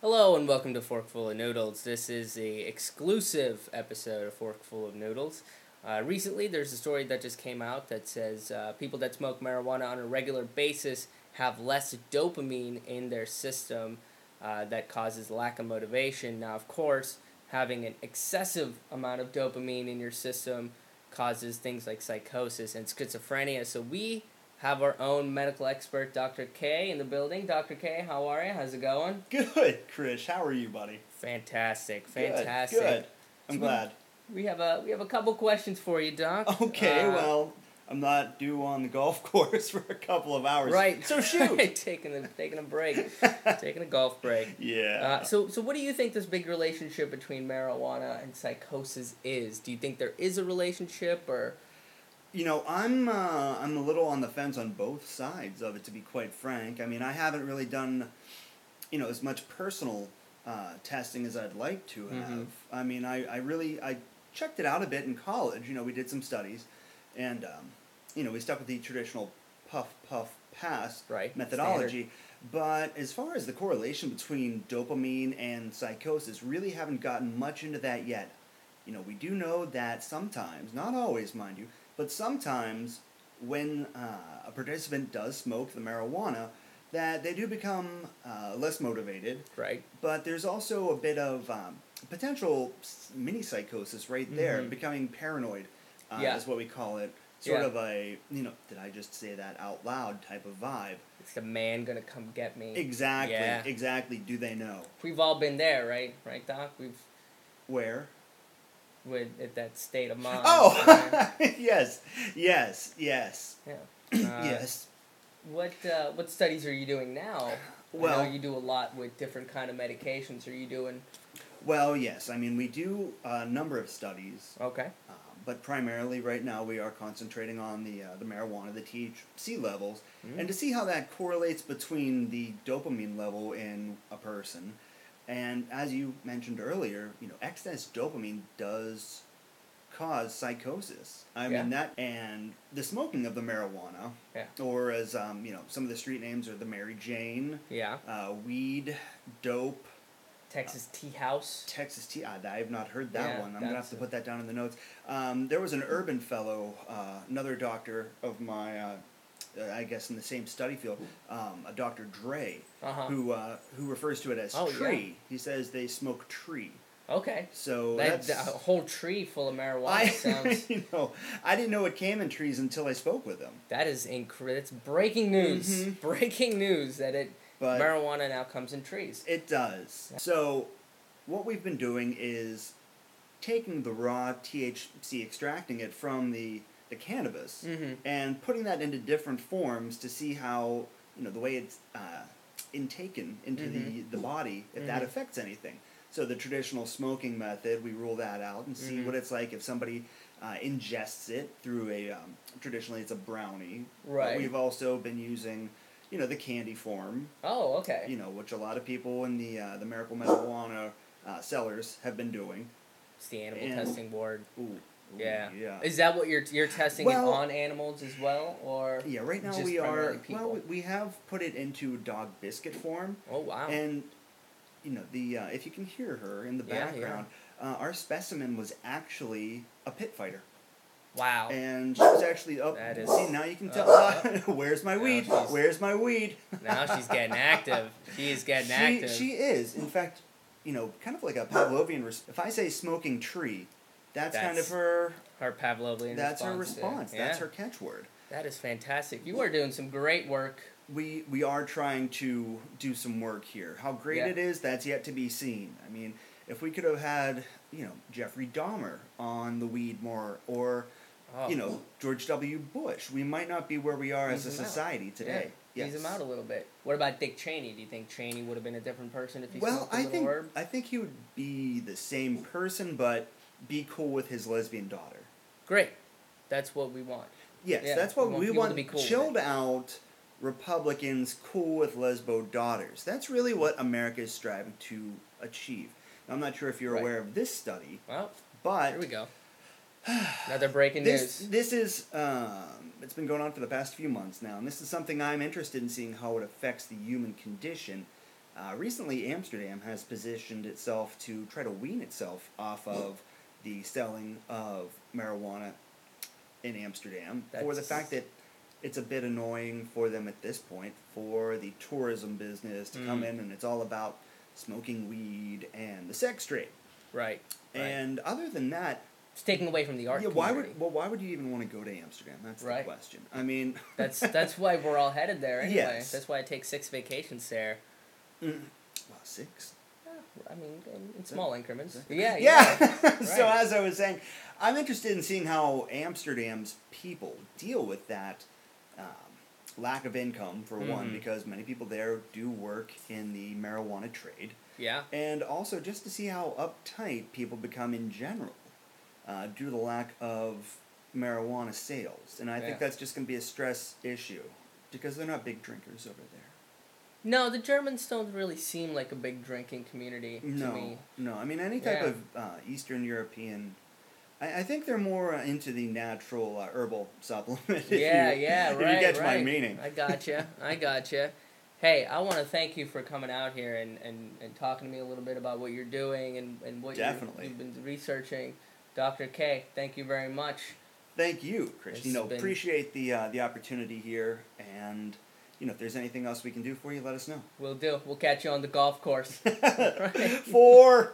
Hello and welcome to Forkful of Noodles. This is a exclusive episode of Forkful of Noodles. Recently, there's a story that just came out that says people that smoke marijuana on a regular basis have less dopamine in their system that causes lack of motivation. Now, of course, having an excessive amount of dopamine in your system causes things like psychosis and schizophrenia. So we have our own medical expert, Dr. K, in the building. Dr. K, how are you? How's it going? Good, Krish. How are you, buddy? Fantastic. Good. I'm glad. We have a couple questions for you, Doc. Okay, well, I'm not due on the golf course for a couple of hours. Right. So shoot. taking a break. Taking a golf break. Yeah. So what do you think this big relationship between marijuana and psychosis is? Do you think there is a relationship, or? You know, I'm a little on the fence on both sides of it, to be quite frank. I mean, I haven't really done, as much personal testing as I'd like to have. Mm-hmm. I mean, I checked it out a bit in college. We did some studies, and we stuck with the traditional puff pass methodology. Standard. But as far as the correlation between dopamine and psychosis, really haven't gotten much into that yet. We do know that sometimes, not always, mind you, but sometimes when a participant does smoke the marijuana, that they do become less motivated. Right. But there's also a bit of potential mini psychosis right there, Mm-hmm. becoming paranoid is what we call it. Sort of a, did I just say that out loud type of vibe. It's the man gonna come get me. Exactly. Do they know? We've all been there, right? Right, Doc? Where? At that state of mind. Oh, yes. Yeah. Yes. What studies are you doing now? Well, I know you do a lot with different kind of medications. Are you doing? Well, yes. I mean, we do a number of studies. Okay. But primarily, right now, we are concentrating on the marijuana, the THC levels, and to see how that correlates between the dopamine level in a person. And as you mentioned earlier, excess dopamine does cause psychosis. I mean that, and the smoking of the marijuana, or as some of the street names are the Mary Jane, weed, dope, Texas Tea House. Texas Tea. I have not heard that one. I'm gonna have to put that down in the notes. There was an urban fellow, another doctor of my. I guess in the same study field, a Dr. Dre, who refers to it as tree. Yeah. He says they smoke tree. Okay. So that's a whole tree full of marijuana sounds. I didn't know it came in trees until I spoke with him. That is incredible. It's breaking news. Mm-hmm. Breaking news that marijuana now comes in trees. It does. Yeah. So what we've been doing is taking the raw THC, extracting it from the cannabis, and putting that into different forms to see how, the way it's intaken into the body, if that affects anything. So the traditional smoking method, we rule that out and see what it's like if somebody ingests it through traditionally it's a brownie. Right. But we've also been using, the candy form. Oh, okay. Which a lot of people in the medical marijuana sellers have been doing. It's the animal testing board. Ooh, yeah. Yeah. Is that what you're testing it on animals as well, or? Yeah, right now we are. Well, we have put it into dog biscuit form. Oh wow! And if you can hear her in the background, our specimen was actually a pit fighter. Wow! And she was actually up. See, now you can tell. Where's my weed? Where's my weed? Now she's getting active. She is getting active. She is. In fact, kind of like a Pavlovian. If I say smoking tree. That's kind of her Pavlovian response. That's her response. Yeah. That's her catchword. That is fantastic. You are doing some great work. We are trying to do some work here. How great it is, that's yet to be seen. I mean, if we could have had, Jeffrey Dahmer on the weed more, or, George W. Bush, we might not be where we are as a society today. Yeah. Ease him out a little bit. What about Dick Cheney? Do you think Cheney would have been a different person if he smoked a little herb? I think he would be the same person, but be cool with his lesbian daughter. Great. That's what we want. Yes, that's what we want. Cool chilled out Republicans cool with lesbo daughters. That's really what America is striving to achieve. Now, I'm not sure if you're aware of this study. Well, but here we go. Another breaking news. This is, it's been going on for the past few months now, and this is something I'm interested in seeing how it affects the human condition. recently Amsterdam has positioned itself to try to wean itself off of the selling of marijuana in Amsterdam for the fact that it's a bit annoying for them at this point for the tourism business to come in and it's all about smoking weed and the sex trade. Right. And other than that, it's taking away from the art community. Why would you even want to go to Amsterdam? That's the question. I mean, that's why we're all headed there anyway. Yes. That's why I take 6 vacations there. Well, 6. I mean, in small increments. Yeah. Right. So as I was saying, I'm interested in seeing how Amsterdam's people deal with that lack of income, for one, because many people there do work in the marijuana trade. Yeah. And also just to see how uptight people become in general due to the lack of marijuana sales. And I think that's just going to be a stress issue because they're not big drinkers over there. No, the Germans don't really seem like a big drinking community to me. No, I mean, any type of Eastern European... I think they're more into the natural herbal supplement. If you get my meaning. I gotcha. Hey, I want to thank you for coming out here and talking to me a little bit about what you're doing and what you've been researching. Dr. K, thank you very much. Thank you, Krish. Appreciate the opportunity here, and if there's anything else we can do for you, let us know. We'll do. We'll catch you on the golf course. 4.